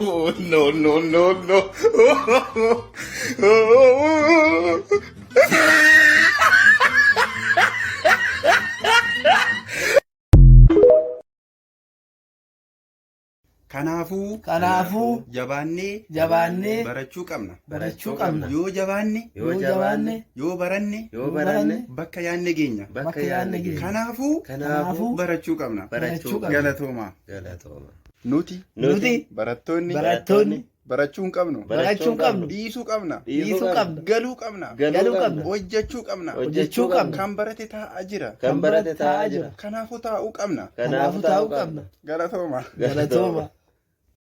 Oh, no, no, no, no. Kanaafuu jabaannee barachuu qabna. yoo jabaanne yoo baranne bakka yaanne geenya. Kanaafuu barachuu qabna. Galatooma. Nuti barattoonni barachuun qabnu dhiisuu qabna galuu qabna hojjechuu qabna kan barate taa'aa jira kanaafuu taa'uu qabna. Galatooma.